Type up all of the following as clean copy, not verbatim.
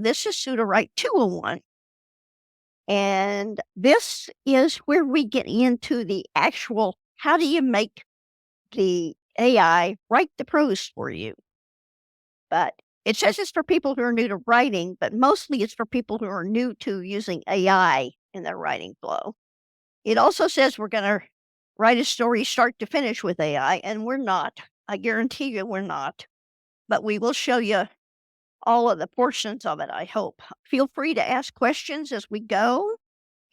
This is Sudowrite 201. And this is where we get into the actual how do you make the AI write the prose for you? But it says it's for people who are new to writing, but mostly it's for people who are new to using AI in their writing flow. It also says we're going to write a story start to finish with AI, and we're not. I guarantee you we're not. But we will show you all of the portions of it, I hope. Feel free to ask questions as we go.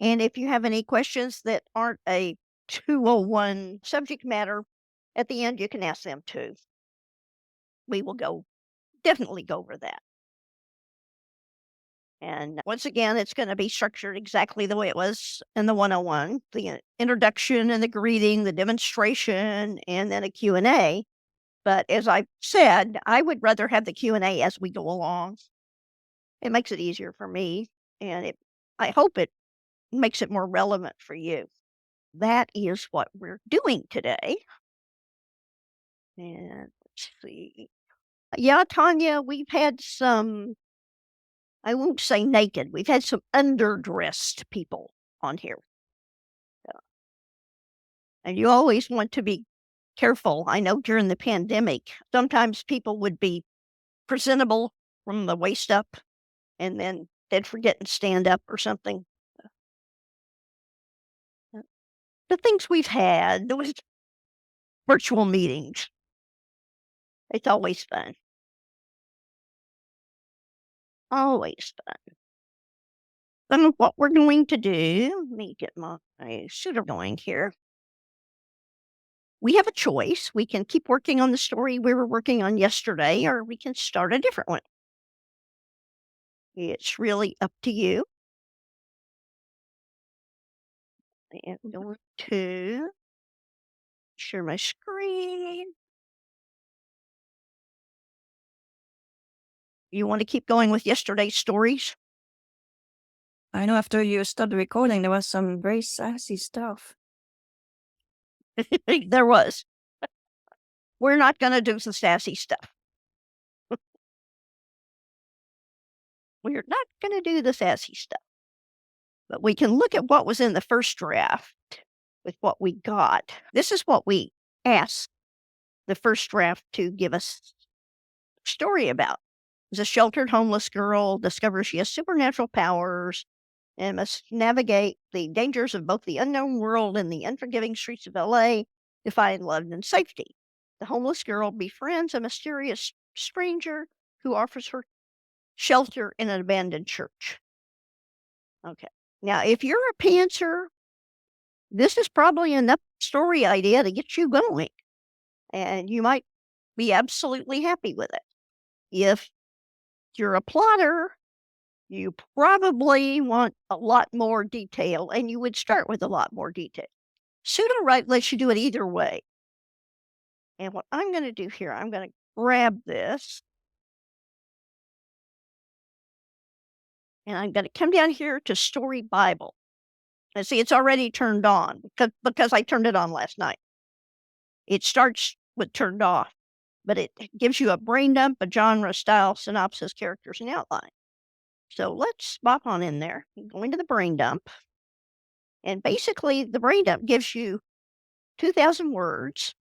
And if you have any questions that aren't a 201 subject matter, at the end you can ask them too. We will definitely go over that. And once again, it's going to be structured exactly the way it was in the 101, the introduction and the greeting, the demonstration, and then a Q&A. But as I said, I would rather have the Q&A as we go along. It makes it easier for me, and I hope it makes it more relevant for you. That is what we're doing today. And let's see. Yeah, Tanya, we've had some, I won't say naked, we've had some underdressed people on here. And you always want to be careful. I know during the pandemic, sometimes people would be presentable from the waist up and then they'd forget and stand up or something. The things we've had, those virtual meetings, it's always fun. Always fun. Then what we're going to do, let me get my shooter going here. We have a choice. We can keep working on the story we were working on yesterday, or we can start a different one. It's really up to you. And I'm going to share my screen. You want to keep going with yesterday's stories? I know after you stopped recording, there was some very sassy stuff. There was. We're not going to do some sassy stuff. We're not going to do the sassy stuff. But we can look at what was in the first draft with what we got. This is what we asked the first draft to give us a story about. There's a sheltered homeless girl discovers she has supernatural powers and must navigate the dangers of both the unknown world and the unforgiving streets of LA to find love and safety. The homeless girl befriends a mysterious stranger who offers her shelter in an abandoned church. Okay. Now, if you're a pantser, this is probably enough story idea to get you going, and you might be absolutely happy with it. If you're a plotter, you probably want a lot more detail, and you would start with a lot more detail. Sudowrite lets you do it either way. And what I'm going to do here, I'm going to grab this, and I'm going to come down here to Story Bible. And see, it's already turned on because I turned it on last night. It starts with turned off, but it gives you a brain dump, a genre, style, synopsis, characters, and outline. So let's bop on in there. Go into the brain dump. And basically, the brain dump gives you 2,000 words.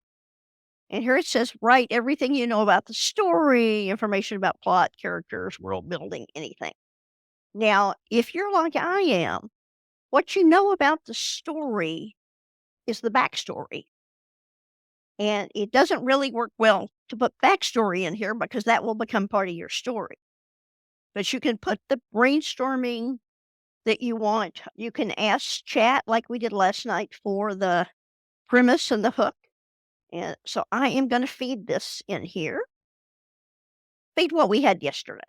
And here it says, write everything you know about the story, information about plot, characters, world building, anything. Now, if you're like I am, what you know about the story is the backstory. And it doesn't really work well to put backstory in here because that will become part of your story. But you can put the brainstorming that you want. You can ask chat like we did last night for the premise and the hook. And so I am going to feed this in here. Feed what we had yesterday.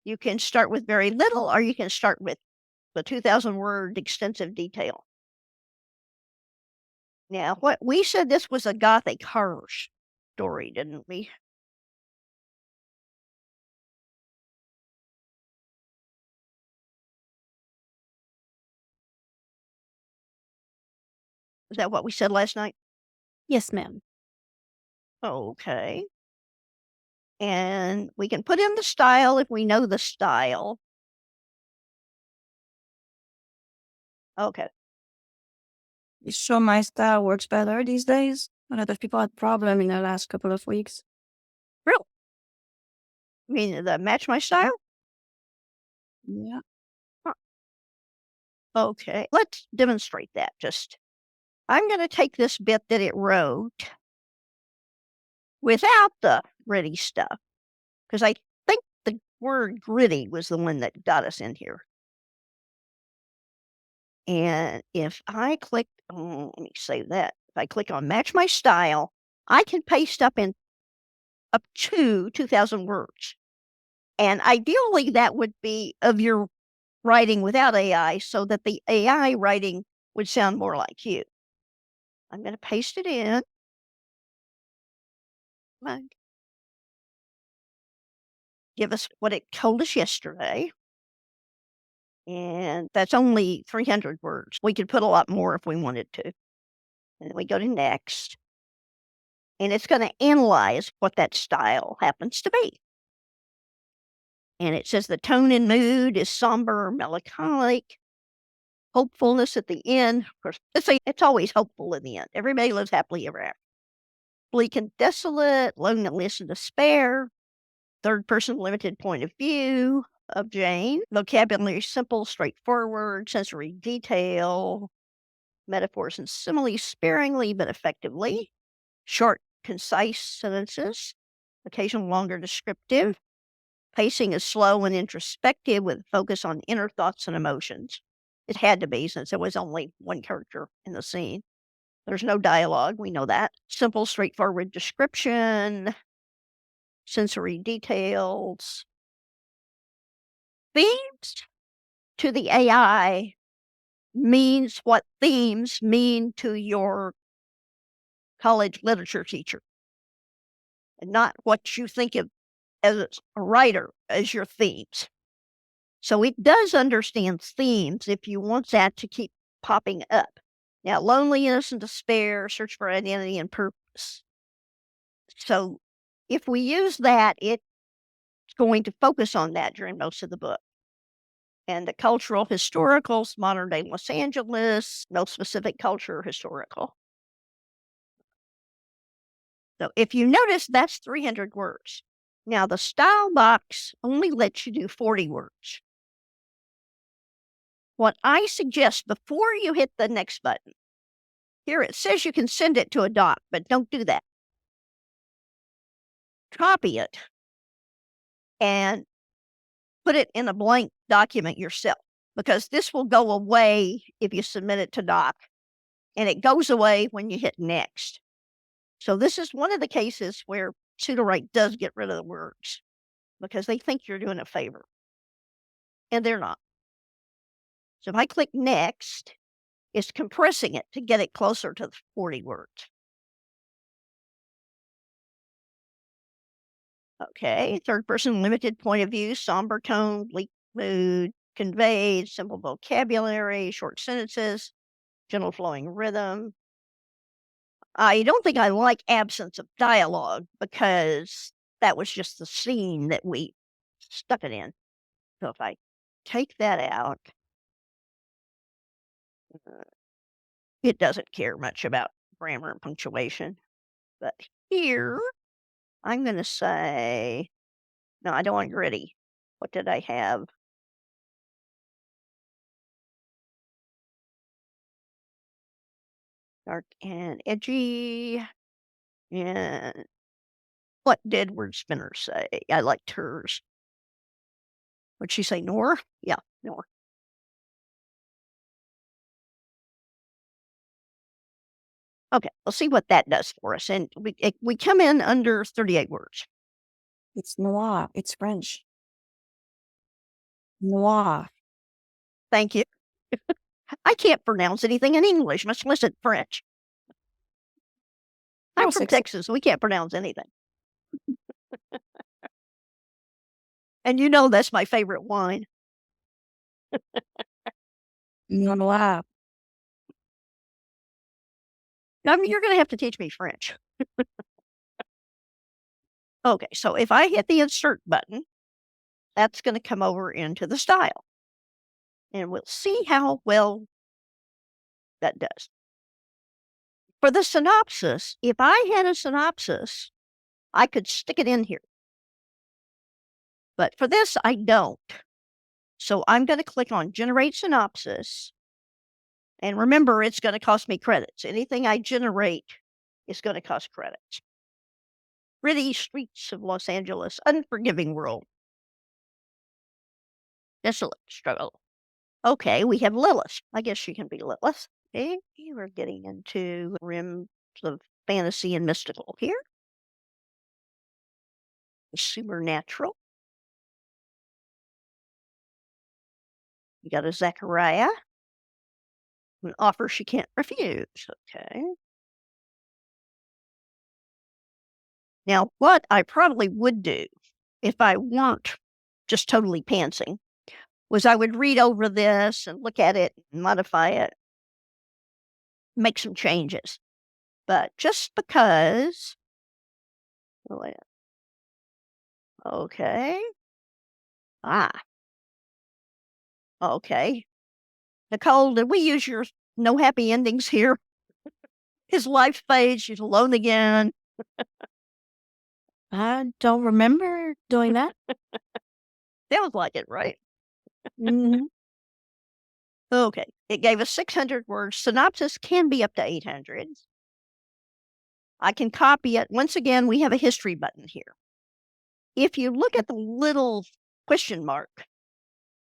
You can start with very little, or you can start with the 2,000 word extensive detail. Now, what we said this was a gothic horror story, didn't we? Is that what we said last night? Yes, ma'am. Okay. And we can put in the style if we know the style. Okay. You sure my style works better these days? A lot of people had problem in the last couple of weeks. Really? You mean the match my style? Yeah. Huh. Okay. Let's demonstrate that. I'm going to take this bit that it wrote without the gritty stuff, because I think the word gritty was the one that got us in here. And if I click, let me save that. If I click on match my style, I can paste up to 2,000 words. And ideally that would be of your writing without AI, so that the AI writing would sound more like you. I'm going to paste it in. Give us what it told us yesterday. And that's only 300 words. We could put a lot more if we wanted to. And then we go to next. And it's going to analyze what that style happens to be. And it says the tone and mood is somber, melancholic, hopefulness at the end. Of course, it's always hopeful in the end. Everybody lives happily ever after. Bleak and desolate, loneliness and despair, third person limited point of view of Jane, vocabulary simple, straightforward, sensory detail, metaphors and similes sparingly but effectively, short, concise sentences, occasional longer descriptive. Pacing is slow and introspective with focus on inner thoughts and emotions. It had to be, since there was only one character in the scene. There's no dialogue, we know that. Simple, straightforward description, sensory details. Themes to the AI means what themes mean to your college literature teacher, and not what you think of as a writer as your themes. So it does understand themes if you want that to keep popping up. Now, loneliness and despair, search for identity and purpose. So if we use that, it's going to focus on that during most of the book. And the cultural historicals, modern day Los Angeles, no specific culture or historical. So if you notice, that's 300 words. Now, the style box only lets you do 40 words. What I suggest before you hit the next button, here it says you can send it to a doc, but don't do that. Copy it and put it in a blank document yourself, because this will go away if you submit it to doc, and it goes away when you hit next. So this is one of the cases where Sudowrite does get rid of the words because they think you're doing a favor, and they're not. So if I click next, it's compressing it to get it closer to the 40 words. Okay, third person limited point of view, somber tone, bleak mood, conveyed, simple vocabulary, short sentences, gentle flowing rhythm. I don't think I like absence of dialogue, because that was just the scene that we stuck it in. So if I take that out, it doesn't care much about grammar and punctuation. But here, I'm going to say, no, I don't want gritty. What did I have? Dark and edgy. And what did Wordspinner say? I liked hers. What'd she say, Nor? Yeah, Nor. Okay, let's see what that does for us. And we come in under 38 words. It's noir. It's French. Noir. Thank you. I can't pronounce anything in English, much less in French. I'm from Texas, so we can't pronounce anything. And you know that's my favorite wine. Noir. I mean, you're going to have to teach me French. Okay, so if I hit the insert button, that's going to come over into the style. And we'll see how well that does. For the synopsis, if I had a synopsis, I could stick it in here. But for this, I don't. So I'm going to click on Generate Synopsis. And remember, it's going to cost me credits. Anything I generate is going to cost credits. Pretty streets of Los Angeles, unforgiving world. Desolate struggle. Okay, we have Lilith. I guess she can be Lilith. Okay, we're getting into rims of fantasy and mystical here. Supernatural. You got a Zachariah. An offer she can't refuse. Okay. Now, what I probably would do if I weren't just totally pantsing was I would read over this and look at it, and modify it, make some changes. But just because, okay. Okay. Nicole, did we use your no happy endings here? His life fades, she's alone again. I don't remember doing that. Sounds like it, right? Mhm. Okay. It gave us 600 words. Synopsis can be up to 800. I can copy it. Once again, we have a history button here. If you look at the little question mark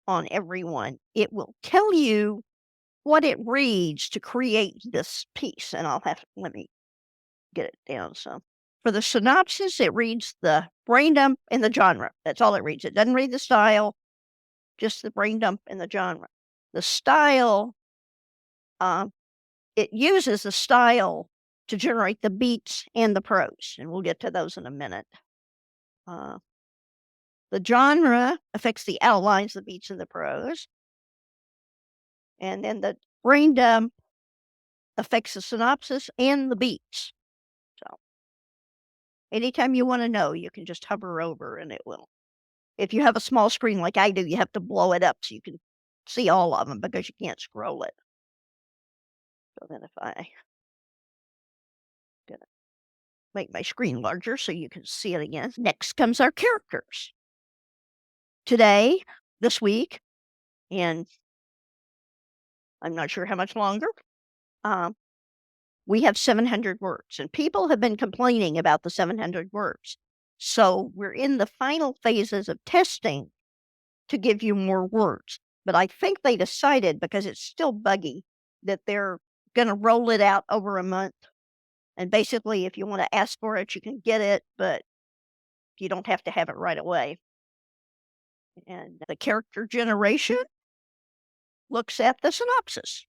on every one, it will tell you what it reads to create this piece. And let me get it down some. For the synopsis, it reads the brain dump and the genre. That's all it reads. It doesn't read the style, just the brain dump and the genre. The style, it uses the style to generate the beats and the prose, and we'll get to those in a minute. The genre affects the outlines, the beats, and the prose. And then the brain dump affects the synopsis and the beats. So anytime you want to know, you can just hover over and it will. If you have a small screen like I do, you have to blow it up so you can see all of them because you can't scroll it. So then if I make my screen larger so you can see it again. Next comes our characters. Today, this week, and I'm not sure how much longer, we have 700 words, and people have been complaining about the 700 words. So we're in the final phases of testing to give you more words. But I think they decided, because it's still buggy, that they're going to roll it out over a month. And basically, if you want to ask for it, you can get it, but you don't have to have it right away. And the character generation looks at the synopsis.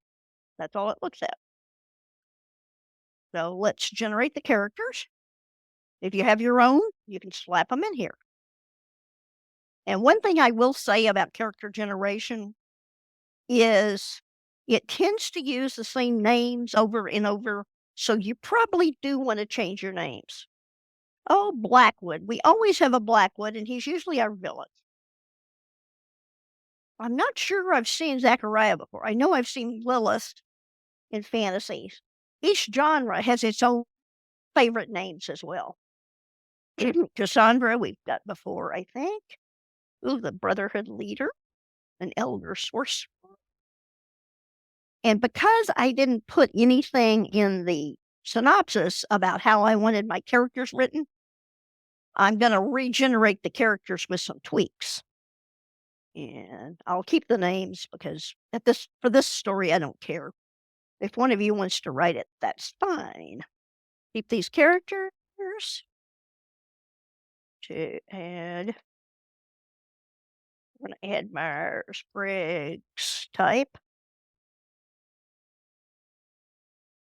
That's all it looks at. So let's generate the characters. If you have your own, you can slap them in here. And one thing I will say about character generation is it tends to use the same names over and over, so you probably do want to change your names. Oh, Blackwood. We always have a Blackwood, and he's usually our villain. I'm not sure I've seen Zachariah before. I know I've seen Lilith in fantasies. Each genre has its own favorite names as well. Cassandra, we've got before, I think. Ooh, the Brotherhood leader, an elder sorcerer. And because I didn't put anything in the synopsis about how I wanted my characters written, I'm going to regenerate the characters with some tweaks. And I'll keep the names because for this story, I don't care. If one of you wants to write it, that's fine. Keep these characters to add. I'm going to add Myers-Briggs type.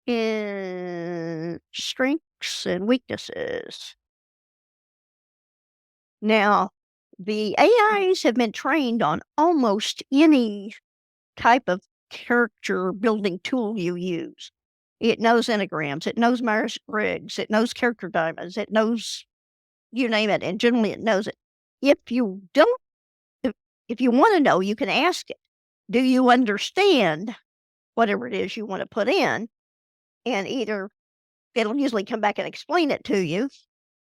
In strengths and weaknesses. Now, the AIs have been trained on almost any type of character building tool you use. It knows enneagrams, it knows Myers-Briggs, it knows character diamonds, it knows you name it, and generally it knows it. If you don't, if you want to know, you can ask it, do you understand whatever it is you want to put in? And either it'll usually come back and explain it to you.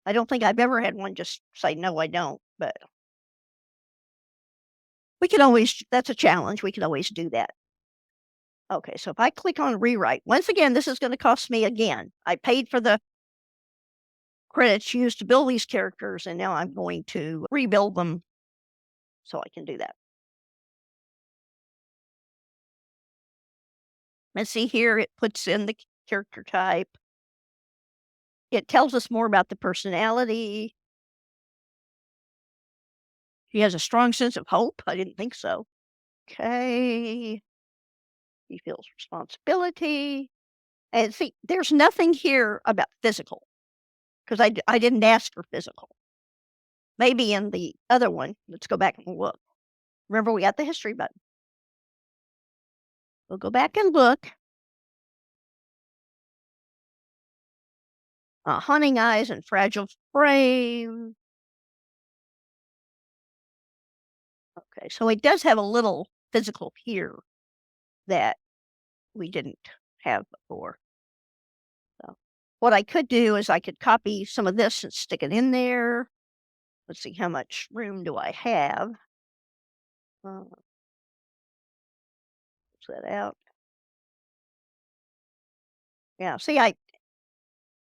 I don't think I've ever had one just say, no, I don't, but we can always, that's a challenge. We can always do that. Okay, so if I click on rewrite, once again, this is going to cost me again. I paid for the credits used to build these characters, and now I'm going to rebuild them so I can do that. And see here, it puts in the character type. It tells us more about the personality. He has a strong sense of hope. I didn't think so. Okay. He feels responsibility. And see, there's nothing here about physical because I didn't ask for physical. Maybe in the other one, let's go back and look. Remember, we got the history button. We'll go back and look. Hunting eyes and fragile frame. Okay, so it does have a little physical here that we didn't have before. So what I could do is I could copy some of this and stick it in there. Let's see, how much room do I have? Pull that out. Yeah, see, I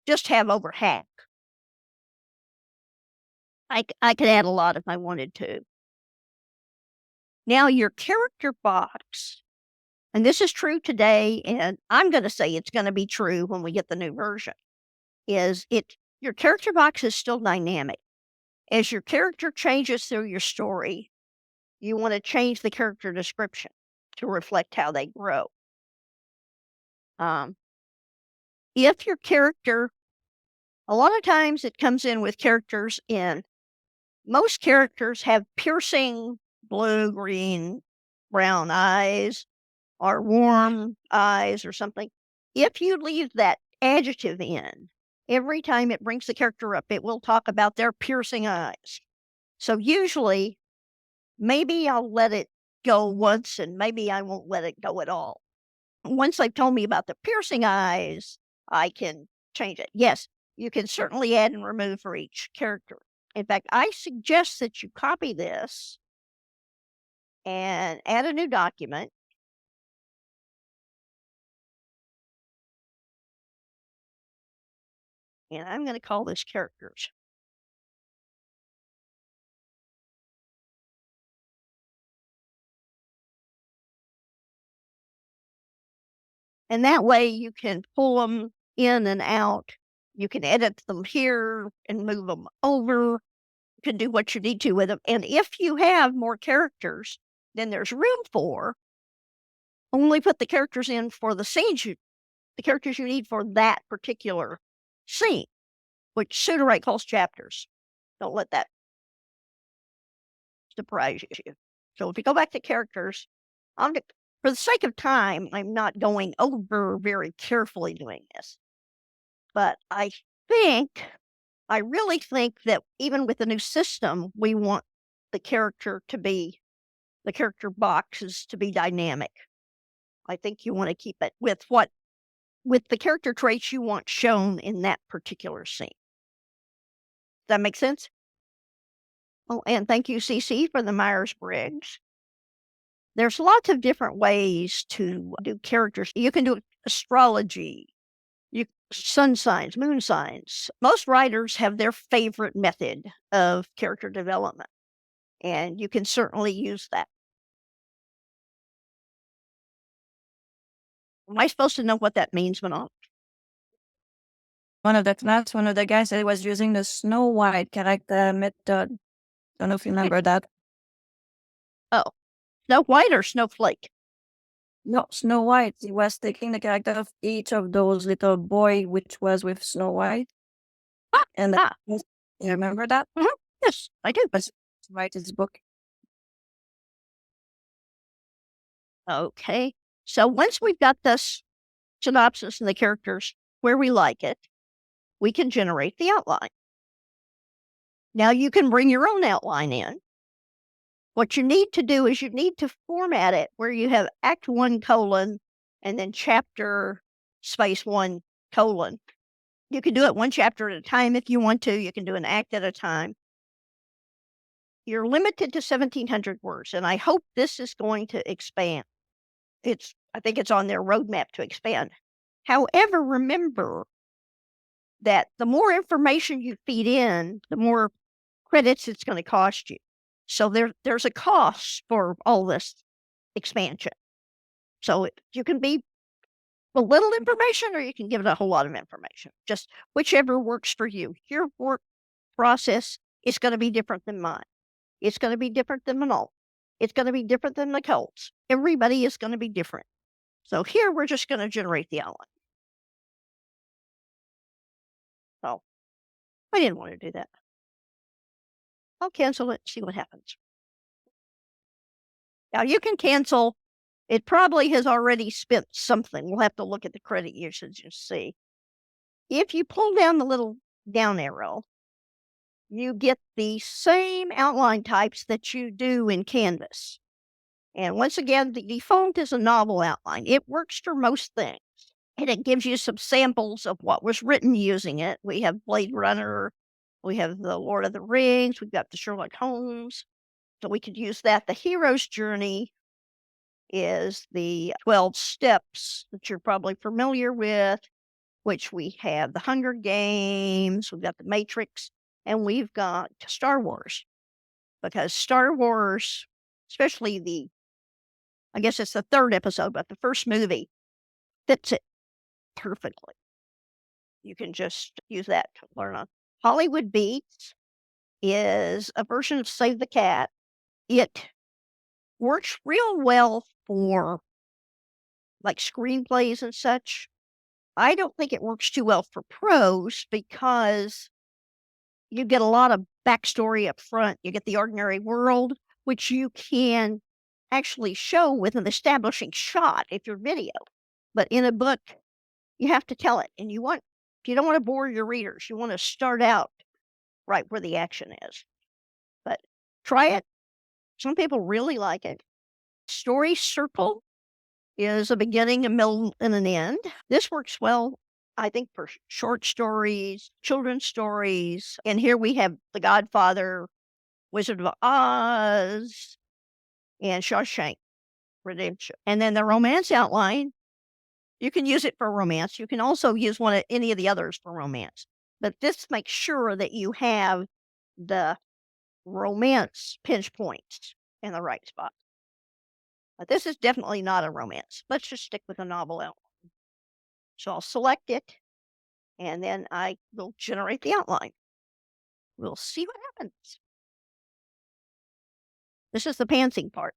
just have over half. I could add a lot if I wanted to. Now your character box, and this is true today, and I'm going to say it's going to be true when we get the new version, is your character box is still dynamic. As your character changes through your story, you want to change the character description to reflect how they grow. If your character, a lot of times it comes in with characters in, most characters have piercing blue, green, brown eyes or warm eyes or something. If you leave that adjective in, every time it brings the character up, it will talk about their piercing eyes. So usually, maybe I'll let it go once and maybe I won't let it go at all. Once they've told me about the piercing eyes, I can change it. Yes, you can certainly add and remove for each character. In fact, I suggest that you copy this and add a new document. And I'm going to call this characters. And that way you can pull them in and out. You can edit them here and move them over. You can do what you need to with them. And if you have more characters than there's room for, only put the characters in for the scenes the characters you need for that particular scene, which Sudowrite calls chapters. Don't let that surprise you. So if you go back to characters, for the sake of time, I'm not going over very carefully doing this. But I really think that even with the new system, we want the character boxes to be dynamic. I think you want to keep it with the character traits you want shown in that particular scene. Does that make sense? Oh, and thank you, CC, for the Myers-Briggs. There's lots of different ways to do characters. You can do astrology, sun signs, moon signs. Most writers have their favorite method of character development, and you can certainly use that. Am I supposed to know what that means, Manon? One of the guys that was using the Snow White character method. Don't know if you remember that. Oh, Snow White or Snowflake? No, Snow White. He was taking the character of each of those little boy, which was with Snow White. And you remember that? Mm-hmm. Yes, I do. Was write his book. Okay. So once we've got this synopsis and the characters where we like it, we can generate the outline. Now you can bring your own outline in. What you need to do is you need to format it where you have Act 1 colon and then chapter space 1 colon. You can do it one chapter at a time if you want to. You can do an act at a time. You're limited to 1,700 words, and I hope this is going to expand. I think it's on their roadmap to expand. However, remember that the more information you feed in, the more credits it's going to cost you. So there's a cost for all this expansion. So you can be a little information or you can give it a whole lot of information, just whichever works for you. Your work process is going to be different than mine. It's going to be different than Manal. It's going to be different than Nicole's. Everybody is going to be different. So here we're just going to generate the outline. So I didn't want to do that. I'll cancel it, see what happens. Now you can cancel. It probably has already spent something. We'll have to look at the credit usage and see. If you pull down the little down arrow, you get the same outline types that you do in Canvas. And once again, the default is a novel outline. It works for most things. And it gives you some samples of what was written using it. We have Blade Runner, we have the Lord of the Rings, we've got the Sherlock Holmes. So we could use that. The hero's journey is the 12 steps that you're probably familiar with, which we have the Hunger Games, we've got the Matrix, and we've got Star Wars. Because Star Wars, especially I guess it's the third episode, but the first movie fits it perfectly. You can just use that to learn on. Hollywood Beats is a version of Save the Cat. It works real well for like screenplays and such. I don't think it works too well for prose because you get a lot of backstory up front. You get the ordinary world, which you can actually show with an establishing shot if you're video. But in a book, you have to tell it. And you don't want to bore your readers. You want to start out right where the action is. But try it. Some people really like it. Story Circle is a beginning, a middle, and an end. This works well, I think, for short stories, children's stories. And here we have The Godfather, Wizard of Oz, and Shawshank Redemption. And then the romance outline, you can use it for romance. You can also use any of the others for romance. But this makes sure that you have the romance pinch points in the right spot. But this is definitely not a romance. Let's just stick with a novel outline. So I'll select it, and then I will generate the outline. We'll see what happens. This is the pantsing part.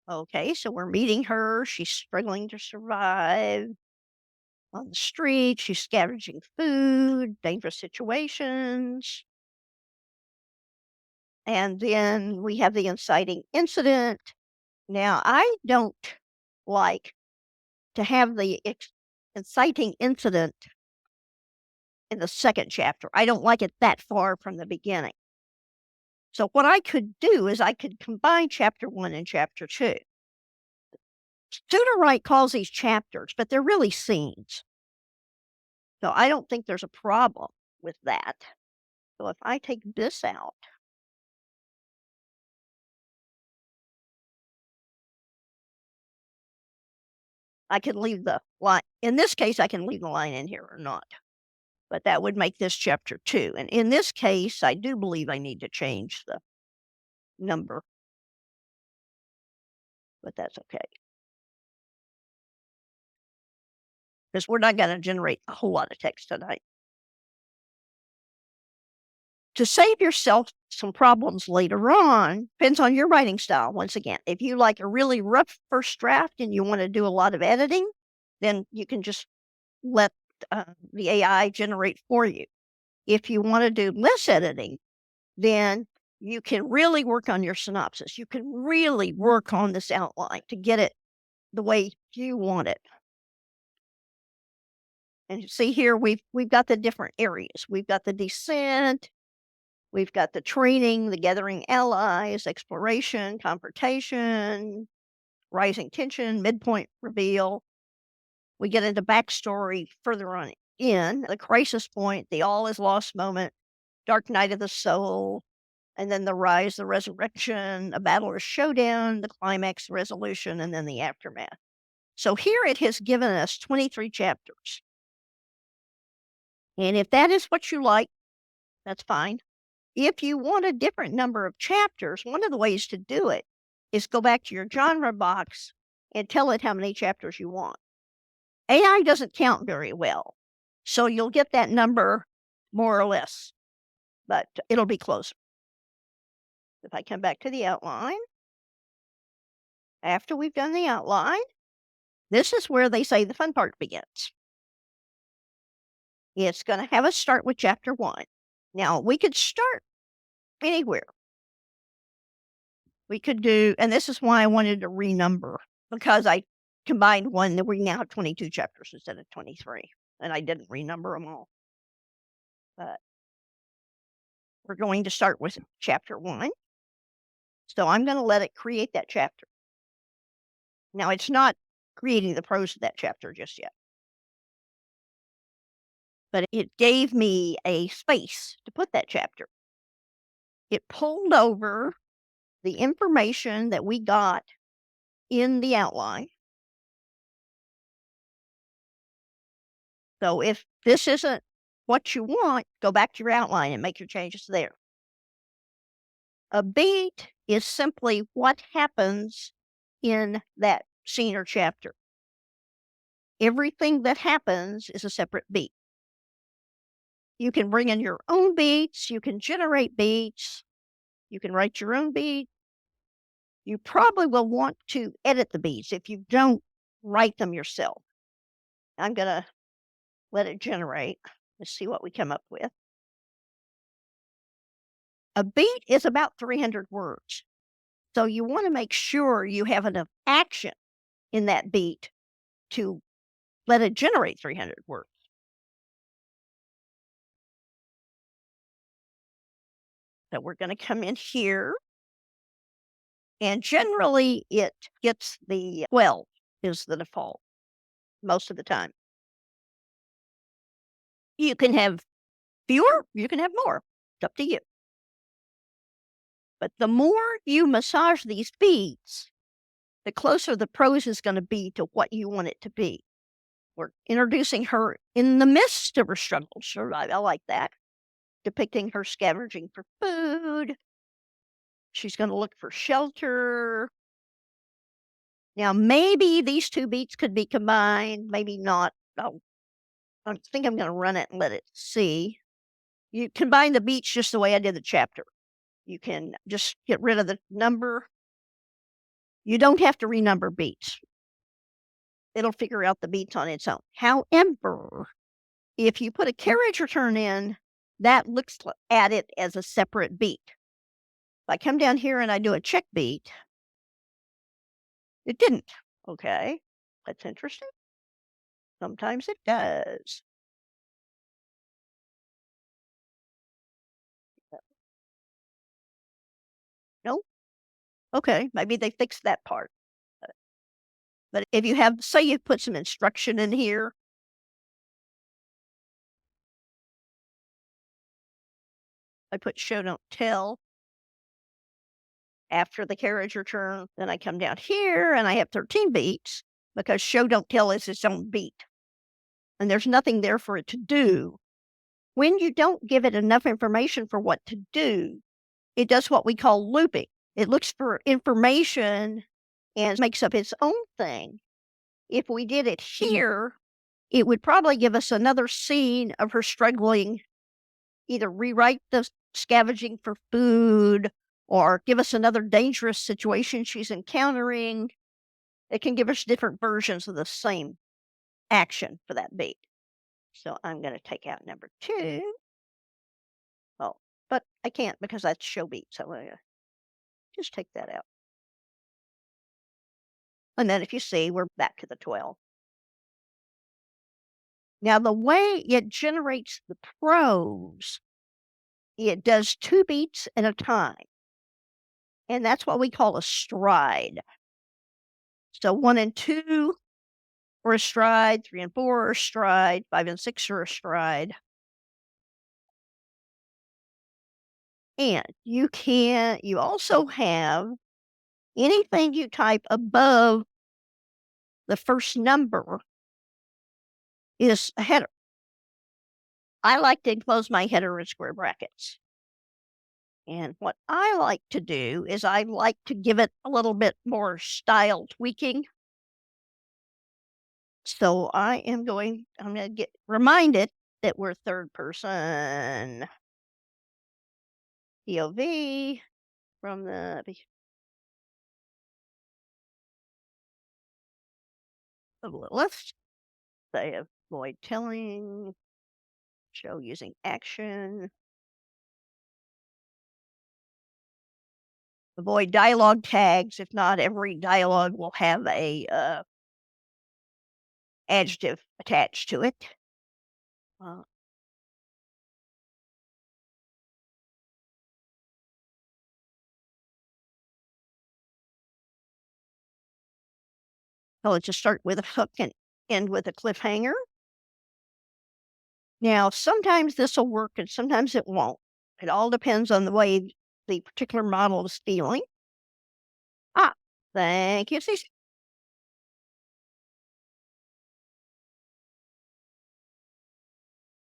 Okay, so we're meeting her. She's struggling to survive on the street. She's scavenging food, dangerous situations. And then we have the inciting incident. Now, I don't like to have the inciting incident in the second chapter. I don't like it that far from the beginning. So what I could do is I could combine chapter 1 and chapter 2. Sudowrite calls these chapters, but they're really scenes. So I don't think there's a problem with that. So if I take this out, I can leave the line. In this case, I can leave the line in here or not. But that would make this chapter 2. And in this case, I do believe I need to change the number. But that's okay. Because we're not going to generate a whole lot of text tonight. To save yourself some problems later on, depends on your writing style. Once again, if you like a really rough first draft and you want to do a lot of editing, then you can just let the AI generate for you. If you want to do less editing, then you can really work on your synopsis. You can really work on this outline to get it the way you want it. And you see here, we've got the different areas. We've got the descent, we've got the training, the gathering allies, exploration, confrontation, rising tension, midpoint reveal. We get into backstory further on in, the crisis point, the all is lost moment, dark night of the soul, and then the rise, the resurrection, a battle or showdown, the climax, resolution, and then the aftermath. So here it has given us 23 chapters. And if that is what you like, that's fine. If you want a different number of chapters, one of the ways to do it is go back to your genre box and tell it how many chapters you want. AI doesn't count very well, so you'll get that number more or less, but it'll be closer. If I come back to the outline, after we've done the outline, this is where they say the fun part begins. It's going to have us start with chapter 1. Now, we could start anywhere. We could do, and this is why I wanted to renumber, because I combined one that we now have 22 chapters instead of 23, and I didn't renumber them all. But we're going to start with chapter 1. So I'm going to let it create that chapter. Now, it's not creating the prose of that chapter just yet, but it gave me a space to put that chapter. It pulled over the information that we got in the outline. So if this isn't what you want, go back to your outline and make your changes there. A beat is simply what happens in that scene or chapter. Everything that happens is a separate beat. You can bring in your own beats, you can generate beats, you can write your own beat. You probably will want to edit the beats if you don't write them yourself. I'm going to let it generate. Let's see what we come up with. A beat is about 300 words. So you want to make sure you have enough action in that beat to let it generate 300 words. So we're going to come in here, and generally it gets the 12 is the default most of the time. You can have fewer, you can have more. It's up to you. But the more you massage these beats, the closer the prose is going to be to what you want it to be. We're introducing her in the midst of her struggles. I like that. Depicting her scavenging for food. She's going to look for shelter. Now, maybe these two beats could be combined, maybe not. Oh, I think I'm going to run it and let it see. You combine the beats just the way I did the chapter. You can just get rid of the number. You don't have to renumber beats. It'll figure out the beats on its own. However, if you put a carriage return in, that looks at it as a separate beat. If I come down here and I do a check beat, it didn't. Okay, that's interesting. Sometimes it does. Nope. Okay, maybe they fixed that part. But if you have, say you put some instruction in here, I put show don't tell after the carriage return, then I come down here and I have 13 beats because show don't tell is its own beat. And there's nothing there for it to do. When you don't give it enough information for what to do, it does what we call looping. It looks for information and makes up its own thing. If we did it here, it would probably give us another scene of her struggling, either rewrite the scavenging for food or give us another dangerous situation she's encountering. It can give us different versions of the same action for that beat. So I'm going to take out number 2. Oh, but I can't because that's show beat. So I'm going to just take that out. And then if you see, we're back to the 12. Now, the way it generates the prose, it does 2 beats at a time, and that's what we call a stride. So 1 and 2 are a stride, 3 and 4 are a stride, 5 and 6 are a stride. And you also have anything you type above the first number is a header. I like to enclose my header in square brackets. And what I like to do is I like to give it a little bit more style tweaking. So I'm going to get reminded that we're third person POV from the list. They avoid telling, show using action, avoid dialogue tags. If not, every dialogue will have a adjective attached to it. So let's just start with a hook and end with a cliffhanger. Now, sometimes this will work and sometimes it won't. It all depends on the way the particular model is feeling. Thank you, Cece.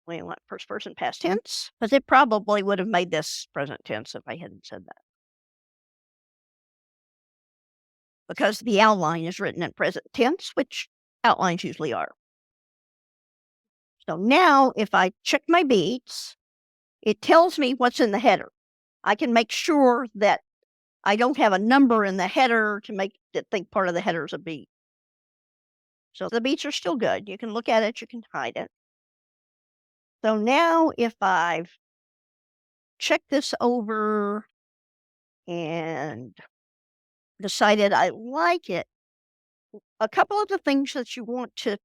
We want first person past tense, but it probably would have made this present tense if I hadn't said that. Because the outline is written in present tense, which outlines usually are. So now if I check my beats, it tells me what's in the header. I can make sure that I don't have a number in the header to make it think part of the header is a beat. So the beats are still good. You can look at it, you can hide it. So now if I've checked this over and decided I like it, a couple of the things that you want to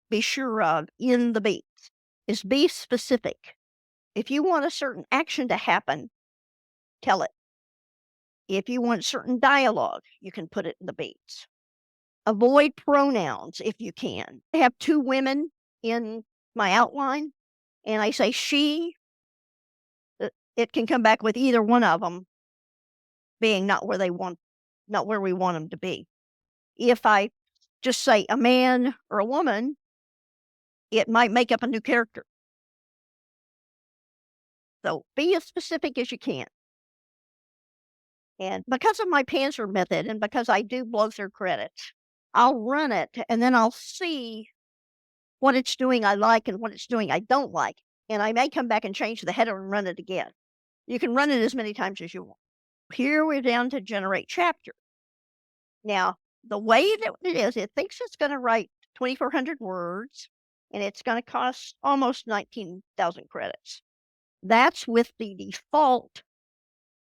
be sure of in the beats is be specific. If you want a certain action to happen, tell it. If you want certain dialogue, you can put it in the beats. Avoid pronouns if you can. I have 2 women in my outline, and I say she, it can come back with either one of them being not where we want them to be. If I just say a man or a woman, it might make up a new character. So be as specific as you can. And because of my Panzer method and because I do blow through credits, I'll run it and then I'll see what it's doing I like and what it's doing I don't like. And I may come back and change the header and run it again. You can run it as many times as you want. Here we're down to generate chapter. Now, the way that it is, it thinks it's going to write 2,400 words and it's going to cost almost 19,000 credits. That's with the default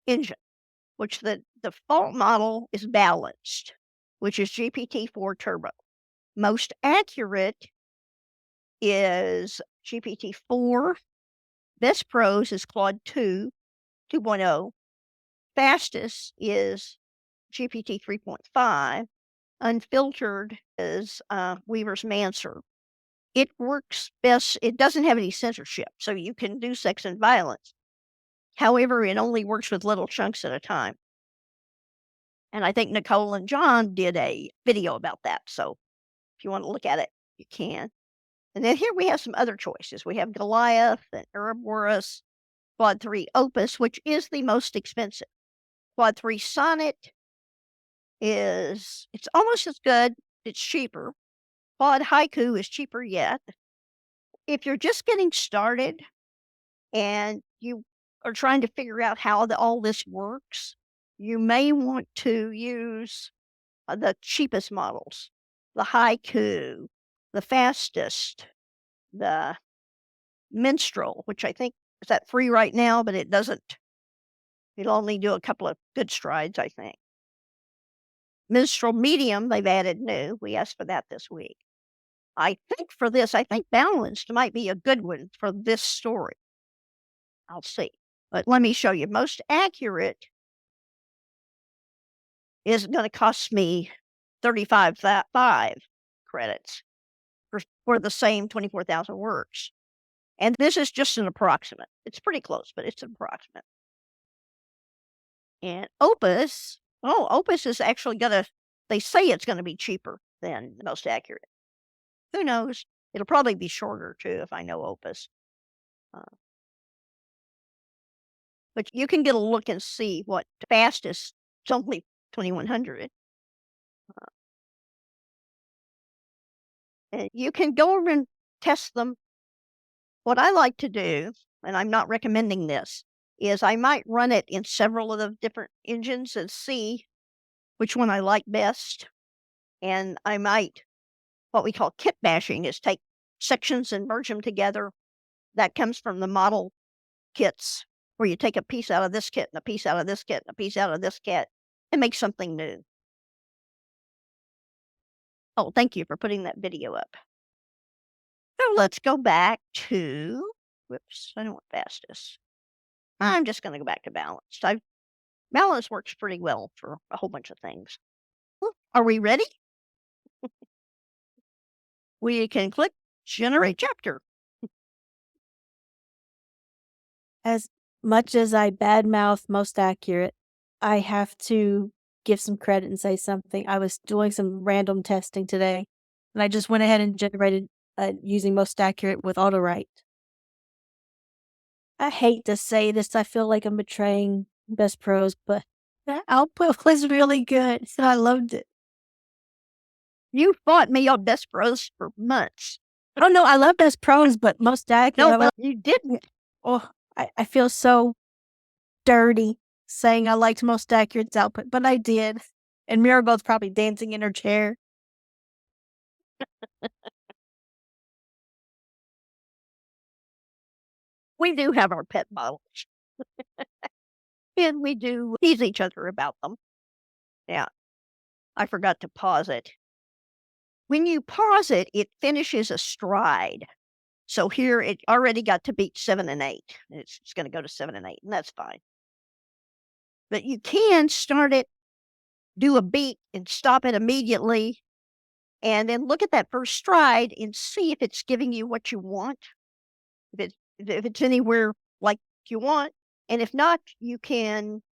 engine, which the default model is balanced, which is GPT-4 Turbo. Most accurate is GPT-4. Best prose is Claude 2, 2.0. Fastest is GPT 3.5. Unfiltered is Weaver's Manser. It works best. It doesn't have any censorship, so you can do sex and violence. However, it only works with little chunks at a time. And I think Nicole and John did a video about that. So if you want to look at it, you can. And then here we have some other choices. We have Goliath and Ouroboros, Quad 3 Opus, which is the most expensive. Quad 3 Sonnet it's almost as good. It's cheaper. Quad Haiku is cheaper yet. If you're just getting started and you are trying to figure out how all this works, you may want to use the cheapest models, the Haiku, the fastest, the Minstrel, which I think is that free right now, but it'll only do a couple of good strides, I think. Minstrel Medium, they've added new. We asked for that this week. I think balanced might be a good one for this story. I'll see. But let me show you. Most accurate is going to cost me 35 credits for the same 24,000 words. And this is just an approximate. It's pretty close, but it's an approximate. And Opus is actually they say it's going to be cheaper than Most Accurate. Who knows? It'll probably be shorter too if I know Opus. But you can get a look and see what fastest. It's only 2100. And you can go over and test them. What I like to do, and I'm not recommending this, is I might run it in several of the different engines and see which one I like best. And I might, what we call kit bashing, is take sections and merge them together. That comes from the model kits, where you take a piece out of this kit and a piece out of this kit and a piece out of this kit and make something new. Oh, thank you for putting that video up. So let's go back to, whoops, I don't want fastest. I'm just going to go back to balanced. Balance works pretty well for a whole bunch of things. Are we ready? We can click generate chapter. As much as I badmouth Most Accurate, I have to give some credit and say something. I was doing some random testing today, and I just went ahead and generated using Most Accurate with Autorite. I hate to say this, I feel like I'm betraying Best Pros, but the output was really good, so I loved it. You fought me on Best Pros for months. Oh, no, I love Best Pros, but Most Accurate. No, but you didn't. Oh, I feel so dirty saying I liked Most Accurate's output, but I did. And Mirabelle's probably dancing in her chair. We do have our pet models. And we do tease each other about them. Yeah. I forgot to pause it. When you pause it, it finishes a stride. So here it already got to beat 7 and 8. It's going to go to 7 and 8, and that's fine. But you can start it, do a beat, and stop it immediately, and then look at that first stride and see if it's giving you what you want. If it's anywhere like you want, and if not, you can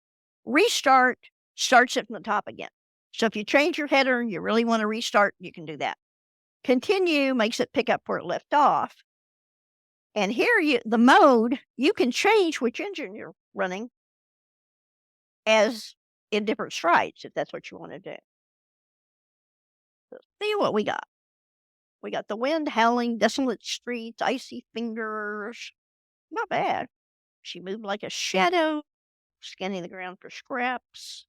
restart, starts it from the top again. So if you change your header and you really want to restart, you can do that. Continue makes it pick up where it left off. And here the mode, you can change which engine you're running as in different strides, if that's what you want to do. So see what we got. We got the wind howling, desolate streets, icy fingers. Not bad. She moved like a shadow, scanning the ground for scraps.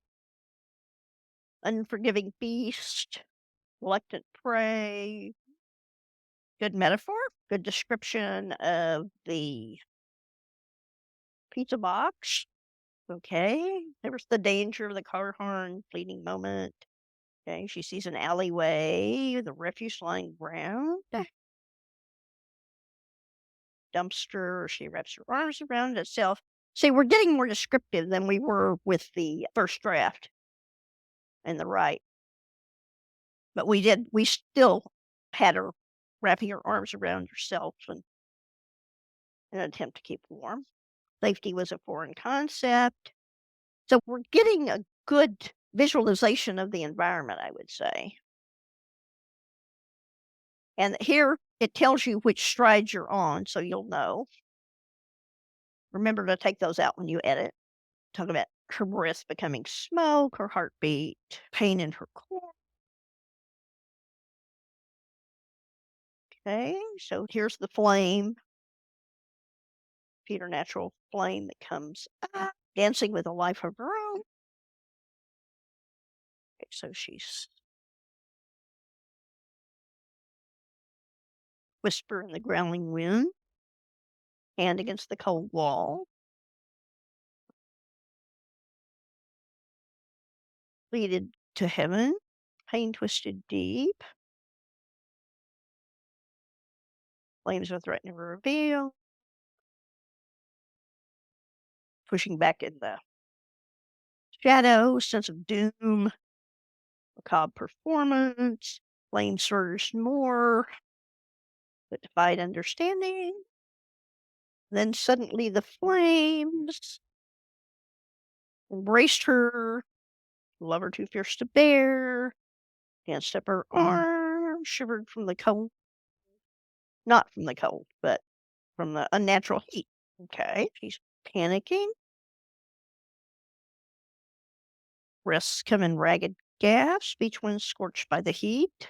Unforgiving feast, reluctant prey. Good metaphor, good description of the pizza box. Okay, there's the danger of the car horn, fleeting moment. Okay, she sees an alleyway, the refuse lying ground. Dumpster, she wraps her arms around itself. See, we're getting more descriptive than we were with the first draft and the right. But we still had her wrapping her arms around herself in an attempt to keep warm. Safety was a foreign concept. So we're getting a good visualization of the environment, I would say. And here it tells you which strides you're on, so you'll know. Remember to take those out when you edit. Talk about her breath becoming smoke, her heartbeat, pain in her core. Okay, so here's the flame. Preternatural flame that comes up, dancing with a life of her own. Okay, so she's whisper in the growling wind, hand against the cold wall. Pleaded to heaven, pain twisted deep. Flames are threatening to reveal. Pushing back in the shadow, sense of doom, macabre performance, flame surged more, but defied understanding. Then suddenly the flames embraced her, lover too fierce to bear, danced up her arm, shivered from the cold, not from the cold, but from the unnatural heat. Okay, she's panicking. Breasts come in ragged gasps, each one scorched by the heat.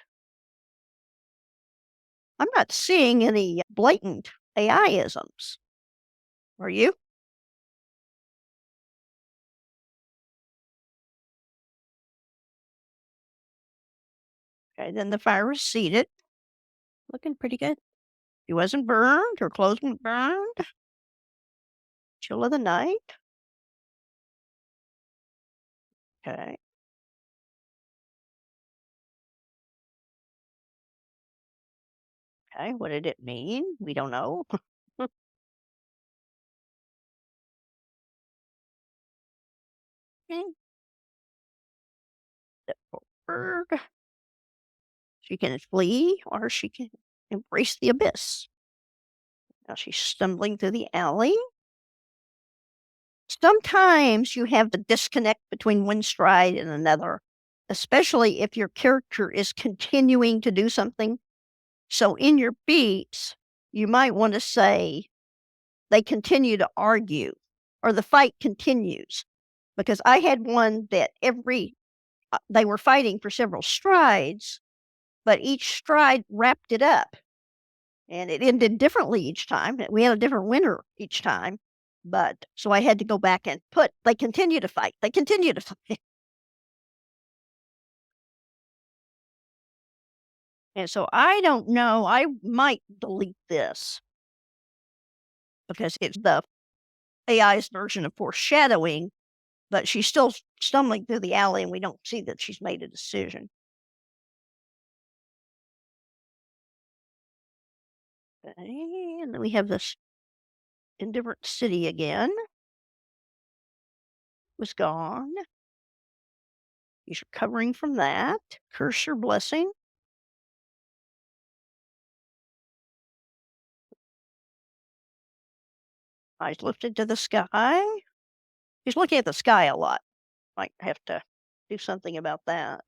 I'm not seeing any blatant AI-isms. Are you? Okay, then the fire receded. Looking pretty good. She wasn't burned. Her clothes weren't burned. Chill of the night. Okay. Okay. What did it mean? We don't know. Okay, step forward. She can flee or she can embrace the abyss. Now she's stumbling through the alley. Sometimes you have the disconnect between one stride and another, especially if your character is continuing to do something. So in your beats, you might want to say, they continue to argue or the fight continues. Because I had one that they were fighting for several strides, but each stride wrapped it up and it ended differently each time. We had a different winner each time. But so I had to go back and they continue to fight. They continue to fight. And so I don't know. I might delete this because it's the AI's version of foreshadowing, but she's still stumbling through the alley and we don't see that she's made a decision. Okay, and then we have this indifferent city again. Was gone. He's recovering from that. Curse or blessing. Eyes lifted to the sky. He's looking at the sky a lot. Might have to do something about that,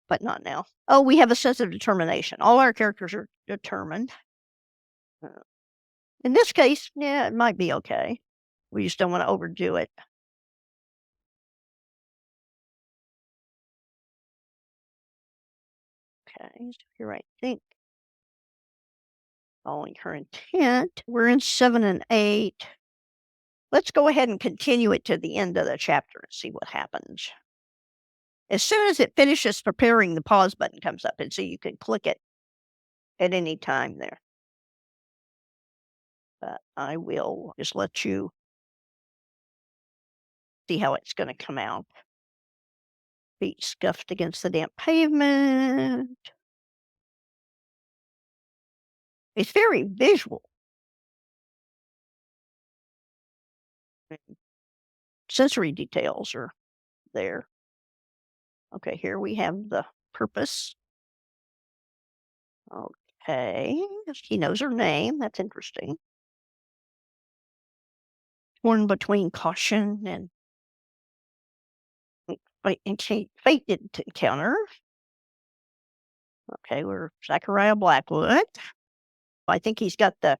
but not now. Oh, we have a sense of determination. All our characters are determined. Uh, in this case, yeah, it might be okay. We just don't want to overdo it. Okay, so here I think. Following her intent. We're in 7 and 8. Let's go ahead and continue it to the end of the chapter and see what happens. As soon as it finishes preparing, the pause button comes up, and so you can click it at any time there. But I will just let you see how it's going to come out. Feet scuffed against the damp pavement. It's very visual. Sensory details are there. Okay, here we have the purpose. Okay, she knows her name. That's interesting. Torn between caution and fate didn't encounter. Okay, we're Zachariah Blackwood. I think he's got the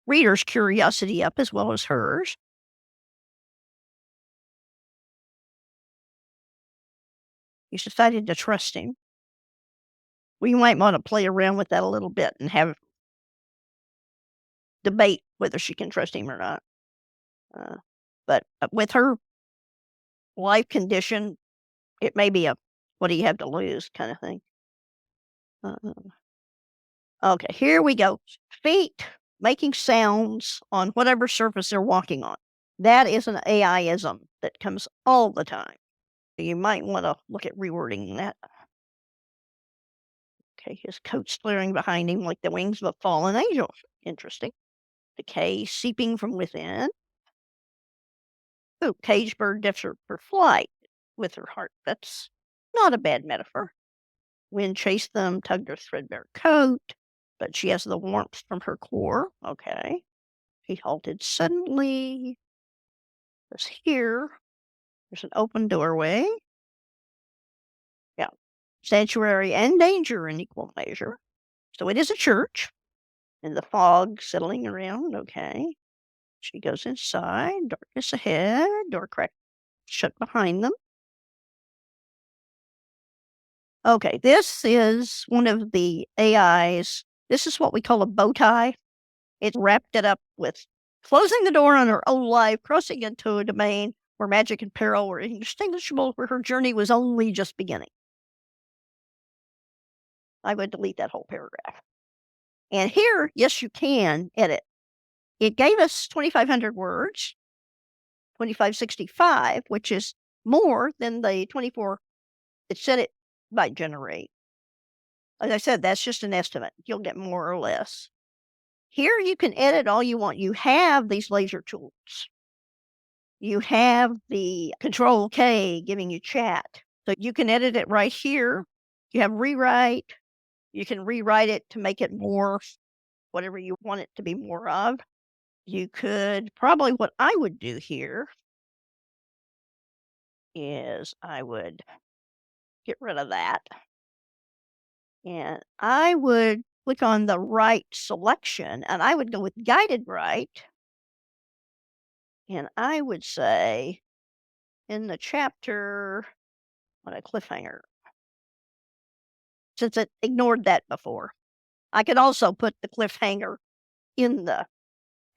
reader's curiosity up as well as hers. He's decided to trust him. We might want to play around with that a little bit and have debate whether she can trust him or not. But with her life condition, it may be a what do you have to lose kind of thing. Uh, okay, here we go. Feet making sounds on whatever surface they're walking on. That is an AIism that comes all the time. You might want to look at rewording that. Okay, his coat's flaring behind him like the wings of a fallen angel. Interesting. Decay seeping from within. Oh, caged bird desperate for flight with her heart. That's not a bad metaphor. Wind chased them, tugged her threadbare coat, but she has the warmth from her core. Okay. He halted suddenly. Was here. There's an open doorway. Yeah. Sanctuary and danger in equal measure. So it is a church. And the fog settling around. Okay. She goes inside. Darkness ahead. Door cracked shut behind them. Okay, this is one of the AIs. This is what we call a bow tie. It wrapped it up with closing the door on her old life, crossing into a domain where magic and peril were indistinguishable, where her journey was only just beginning. I would delete that whole paragraph. And here, yes, you can edit. It gave us 2,500 words, 2,565, which is more than the 24 it said it might generate. As I said, that's just an estimate. You'll get more or less. Here you can edit all you want. You have these laser tools. You have the Control K giving you chat. So you can edit it right here. You have rewrite. You can rewrite it to make it more whatever you want it to be more of. You could probably, what I would do here is I would get rid of that. And I would click on the right selection and I would go with guided right. And I would say in the chapter, what a cliffhanger, since it ignored that before. I could also put the cliffhanger in the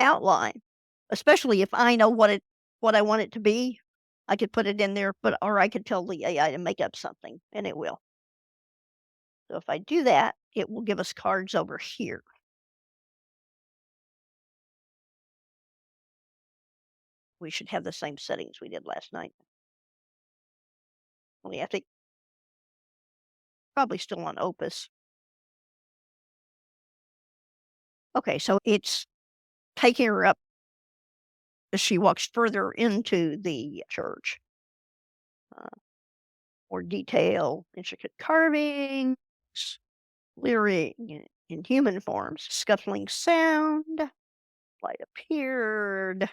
outline, especially if I know what I want it to be. I could put it in there, or I could tell the AI to make up something, and it will. So if I do that, it will give us cards over here. We should have the same settings we did last night. Only I think probably still on Opus. Okay, so it's taking her up as she walks further into the church. More detail, intricate carvings, leering in human forms, scuffling sound, light appeared,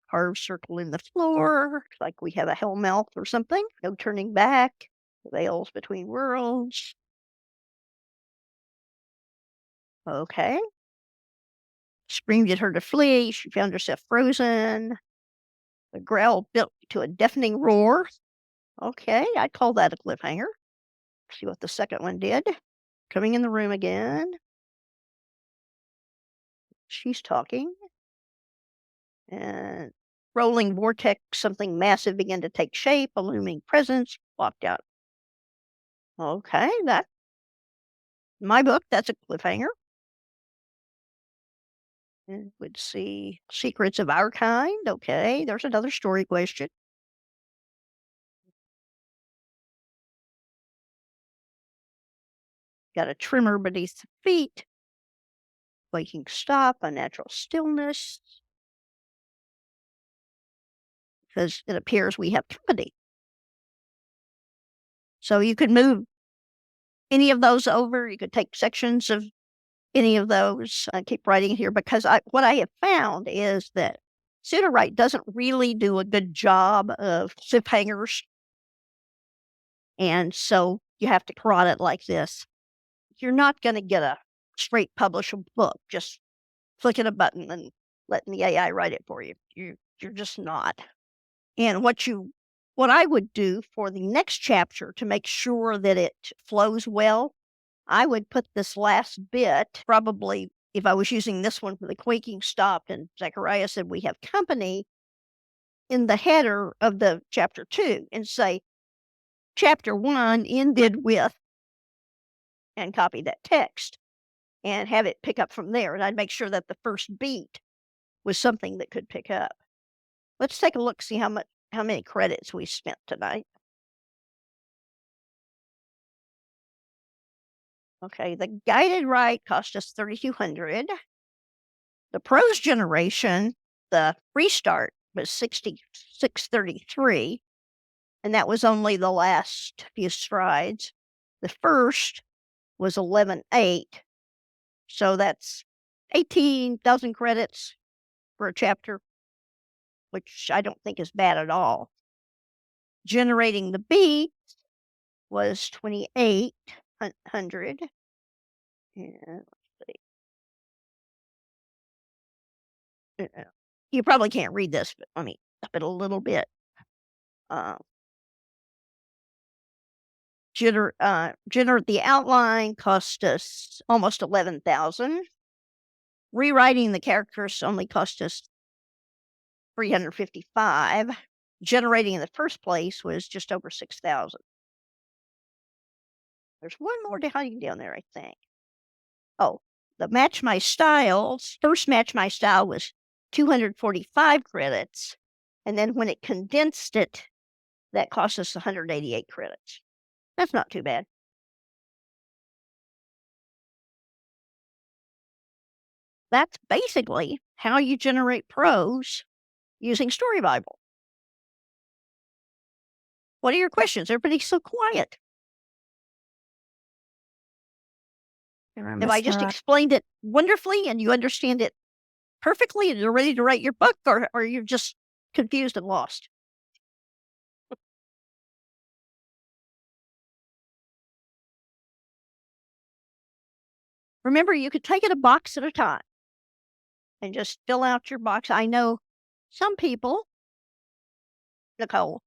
carved circle in the floor, like we have a hell mouth or something, no turning back, veils between worlds. Okay. Screamed at her to flee. She found herself frozen. The growl built to a deafening roar. Okay, I'd call that a cliffhanger. See what the second one did. Coming in the room again. She's talking. And rolling vortex, something massive began to take shape. A looming presence walked out. Okay, that my book, that's a cliffhanger. And would see secrets of our kind. Okay, there's another story question. Got a tremor beneath the feet. Waking stop, unnatural stillness. Because it appears we have company. So you could move any of those over. You could take sections of any of those. I keep writing here because what I have found is that Sudowrite doesn't really do a good job of cliffhangers. And so you have to prod it like this. You're not going to get a straight publishable book, just clicking a button and letting the AI write it for you. You're just not. And what I would do for the next chapter to make sure that it flows well, I would put this last bit, probably if I was using this one for the quaking stopped and Zechariah said we have company, in the header of the chapter 2 and say, chapter 1 ended with, and copy that text and have it pick up from there. And I'd make sure that the first beat was something that could pick up. Let's take a look, see how many credits we spent tonight. Okay, the guided write cost us $3,200. The prose generation, the restart, was $6,633, and that was only the last few strides. The first was 11,800, so that's 18,000 credits for a chapter, which I don't think is bad at all. Generating the beat was 2,800. And let's see. You probably can't read this, but let me up it a little bit. Generate the outline cost us almost 11,000. Rewriting the characters only cost us 355. Generating in the first place was just over 6,000. There's one more hiding down there, I think. Oh, the Match My Styles. First Match My Style was 245 credits. And then when it condensed it, that cost us 188 credits. That's not too bad. That's basically how you generate prose using Story Bible. What are your questions? Everybody's so quiet. Have I just explained it wonderfully and you understand it perfectly and you're ready to write your book, or you're just confused and lost? Remember, you could take it a box at a time and just fill out your box. I know some people, Nicole,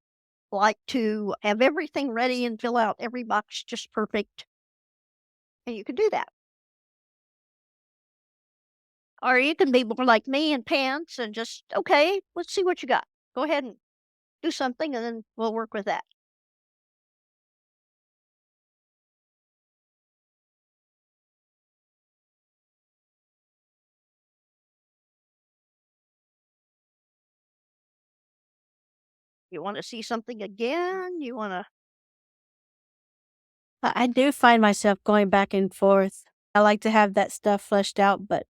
like to have everything ready and fill out every box just perfect. And you can do that. Or you can be more like me and pants and just, okay, let's see what you got. Go ahead and do something and then we'll work with that. You want to see something again? You want to? I do find myself going back and forth. I like to have that stuff fleshed out, but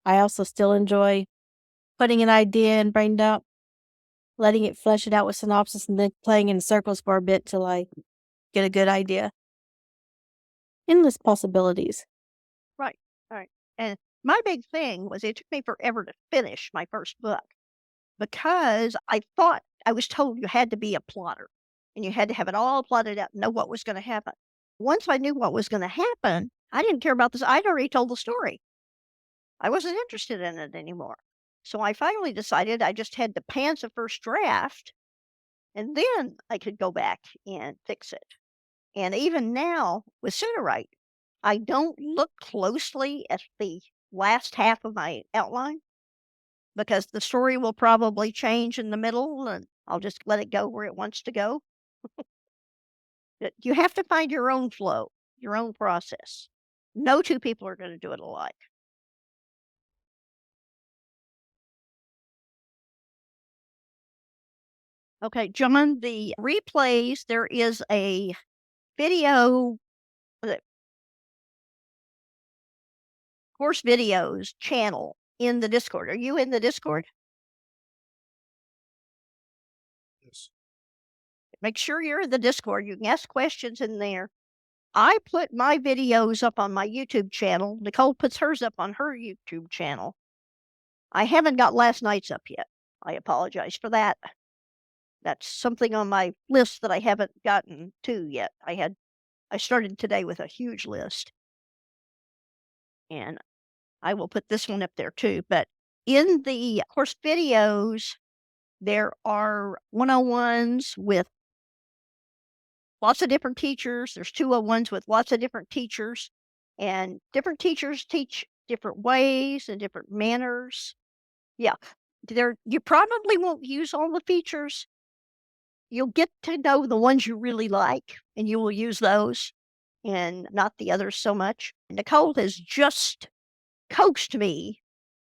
I also still enjoy putting an idea and brain dump, letting it flesh it out with synopsis, and then playing in circles for a bit till I get a good idea. Endless possibilities. Right. And my big thing was it took me forever to finish my first book because I was told you had to be a plotter and you had to have it all plotted out and know what was going to happen. Once I knew what was going to happen, I didn't care about this. I'd already told the story. I wasn't interested in it anymore. So I finally decided I just had to pants a first draft and then I could go back and fix it. And even now with Sudowrite, I don't look closely at the last half of my outline because the story will probably change in the middle and I'll just let it go where it wants to go. You have to find your own flow, your own process. No two people are going to do it alike. Okay, John, the replays, there is a video, course videos channel in the Discord. Are you in the Discord? Yes. Make sure you're in the Discord. You can ask questions in there. I put my videos up on my YouTube channel. Nicole puts hers up on her YouTube channel. I haven't got last night's up yet. I apologize for that. That's something on my list that I haven't gotten to yet. I started today with a huge list. And I will put this one up there too. But in the course videos, there are 101s with lots of different teachers. There's 201s with lots of different teachers. And different teachers teach different ways and different manners. Yeah. You probably won't use all the features. You'll get to know the ones you really like, and you will use those and not the others so much. Nicole has just coaxed me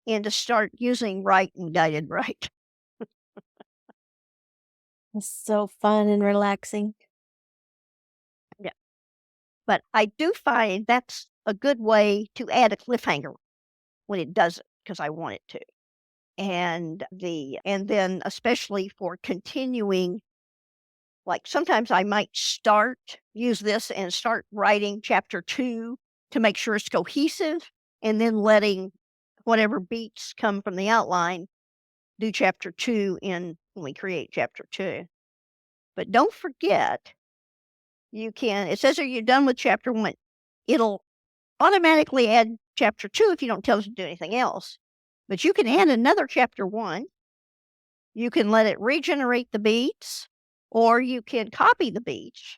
into start using Write and Guided Write. It's so fun and relaxing. Yeah. But I do find that's a good way to add a cliffhanger when it doesn't, because I want it to. And then especially for continuing, like sometimes I might use this and start writing chapter 2 to make sure it's cohesive, and then letting whatever beats come from the outline do chapter 2 when we create chapter 2. But don't forget, it says that you're done with chapter 1. It'll automatically add chapter 2 if you don't tell it to do anything else. But you can add another chapter 1. You can let it regenerate the beats, or you can copy the beats.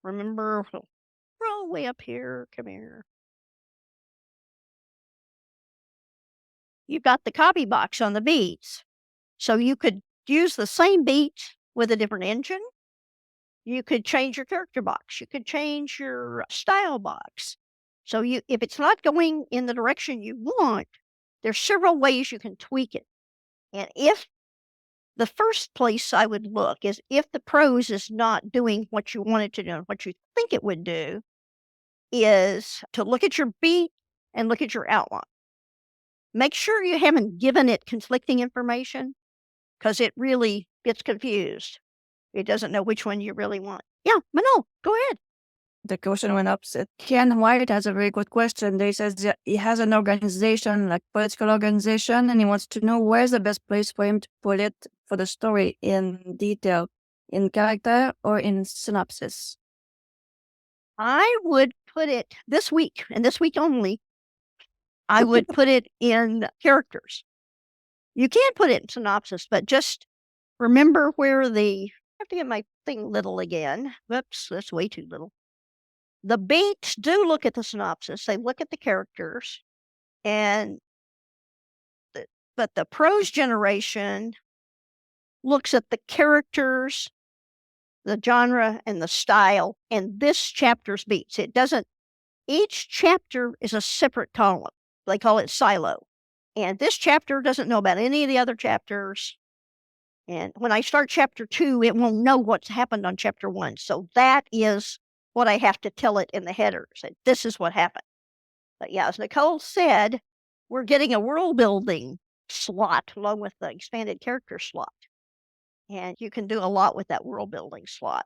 Remember, we're all the way up here. Come here. You've got the copy box on the beats. So you could use the same beat with a different engine. You could change your character box. You could change your style box. So if it's not going in the direction you want, there's several ways you can tweak it. And if the first place I would look is if the prose is not doing what you want it to do, what you think it would do, is to look at your beat and look at your outline. Make sure you haven't given it conflicting information, because it really gets confused. It doesn't know which one you really want. Yeah, Manol, go ahead. The question went up. Said Ken White has a very good question. He says that he has an organization, like political organization, and he wants to know where's the best place for him to put it for the story in detail, in character or in synopsis. I would put it this week, and this week only, I would put it in characters. You can put it in synopsis, but just remember where I have to get my thing little again. Whoops, that's way too little. The beats do look at the synopsis. They look at the characters, but the prose generation looks at the characters, the genre, and the style, and this chapter's beats. Each chapter is a separate column. They call it silo. And this chapter doesn't know about any of the other chapters. And when I start chapter 2, it won't know what's happened on chapter 1. So that is what I have to tell it in the header. So this is what happened. But yeah, as Nicole said, we're getting a world building slot along with the expanded character slot. And you can do a lot with that world building slot.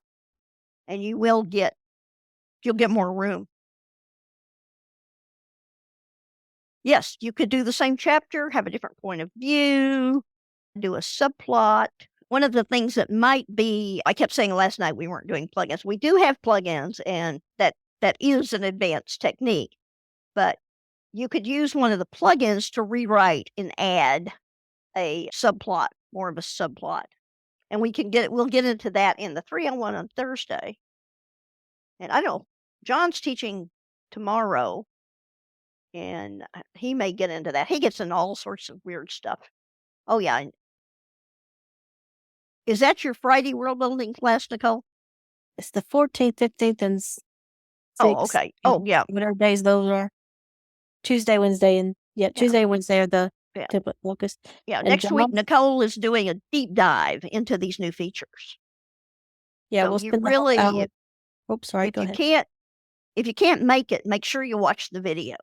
And you'll get more room. Yes, you could do the same chapter, have a different point of view, do a subplot. One of the things that might be, I kept saying last night we weren't doing plugins. We do have plugins, and that is an advanced technique. But you could use one of the plugins to rewrite and add a subplot, more of a subplot. And we'll get into that in the 301 on Thursday. And I know John's teaching tomorrow, and he may get into that. He gets into all sorts of weird stuff. Oh, yeah. Is that your Friday world building class, Nicole? It's the 14th, 15th, and 6th. Oh, okay. Oh, yeah. Whatever days those are. Tuesday, Wednesday, and Tuesday and Wednesday are the template focus. Yeah, And next week, Nicole is doing a deep dive into these new features. Yeah, so we'll you spend really, the whole hour. Oops, sorry, go ahead. If you can't make it, make sure you watch the video.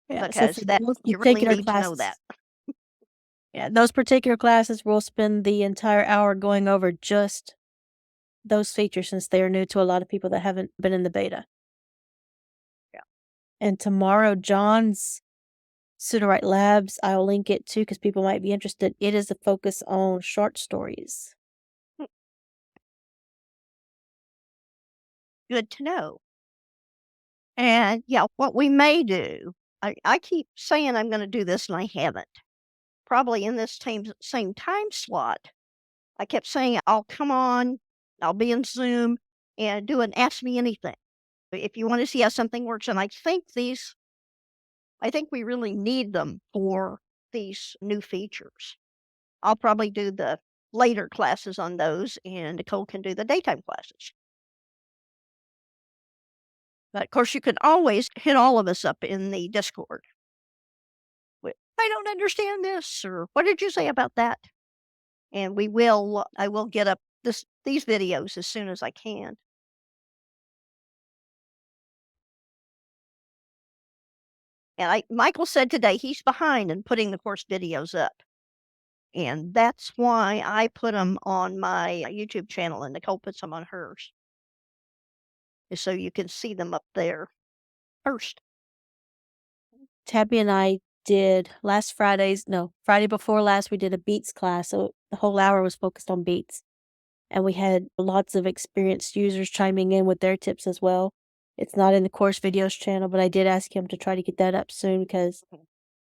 Yeah, because you really need to know that. Yeah, those particular classes, we'll spend the entire hour going over just those features, since they are new to a lot of people that haven't been in the beta. Yeah. And tomorrow, John's Sudowrite Labs, I'll link it too, because people might be interested. It is a focus on short stories. Good to know. And yeah, what we may do, I keep saying I'm going to do this, and I haven't. Probably in this same time slot, I kept saying I'll come on, I'll be in Zoom, and do an Ask Me Anything. If you want to see how something works, and I think we really need them for these new features. I'll probably do the later classes on those, and Nicole can do the daytime classes. But of course, you can always hit all of us up in the Discord. I don't understand this, or what did you say about that? And I will get up these videos as soon as I can. And Michael said today he's behind in putting the course videos up. And that's why I put them on my YouTube channel and Nicole puts them on hers. Is so you can see them up there first. Tabby and I did Friday before last, we did a beats class. So the whole hour was focused on beats. And we had lots of experienced users chiming in with their tips as well. It's not in the course videos channel, but I did ask him to try to get that up soon because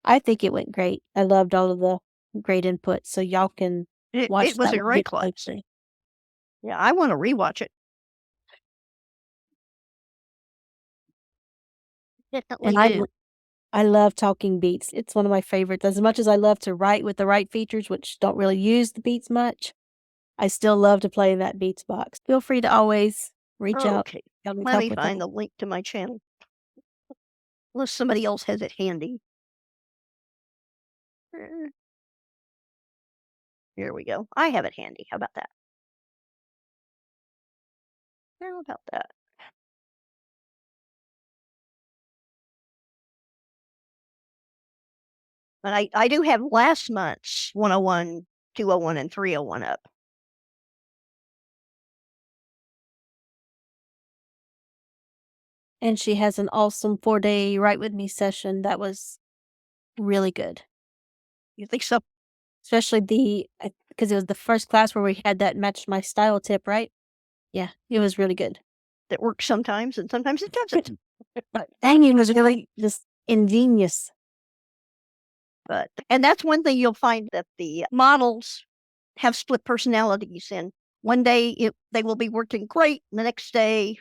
I think it went great. I loved all of the great input. So y'all can watch It was that a one great video class. later. Yeah, I want to rewatch it. Definitely And do. I love talking beats. It's one of my favorites. As much as I love to write with the right features, which don't really use the beats much, I still love to play in that beats box. Feel free to always reach out. Okay, Y'all need let help me with find that. the link to my channel. Unless somebody else has it handy. Here we go. I have it handy. How about that? How about that? And I do have last month's 101, 201, and 301 up. And she has an awesome 4-day Write With Me session that was really good. You think so? Especially because it was the first class where we had that matched my style tip, right? Yeah, it was really good. That works sometimes and sometimes it doesn't. But dang, it was really just ingenious. And that's one thing you'll find that the models have split personalities, and one day they will be working great, and the next day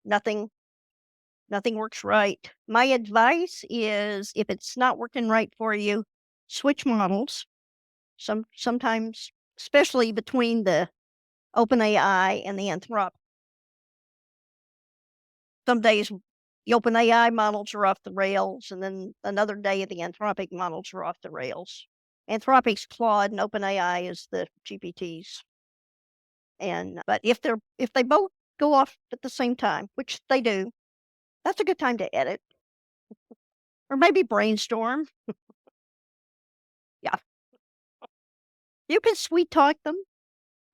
nothing works right. My advice is if it's not working right for you, switch models. Sometimes, especially between the OpenAI and the Anthropic. Some days the OpenAI models are off the rails, and then another day the Anthropic models are off the rails. Anthropic's Claude and OpenAI is the GPTs. But if they both go off at the same time, which they do, that's a good time to edit. Or maybe brainstorm. Yeah. You can sweet talk them.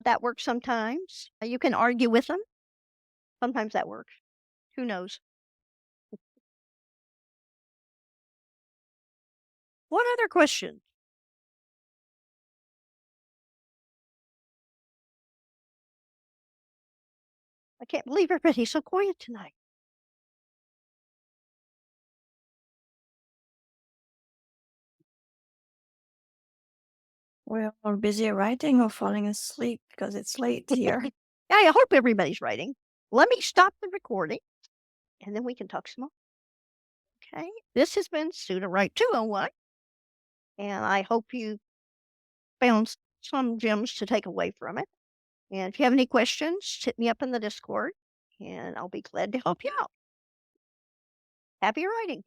That works sometimes. You can argue with them. Sometimes that works. Who knows? What other questions? I can't believe everybody's so quiet tonight. We're all busy writing or falling asleep because it's late here. Yeah, I hope everybody's writing. Let me stop the recording, and then we can talk some more. Okay, this has been Sudowrite 201, and I hope you found some gems to take away from it. And if you have any questions, hit me up in the Discord, and I'll be glad to help you out. Happy writing.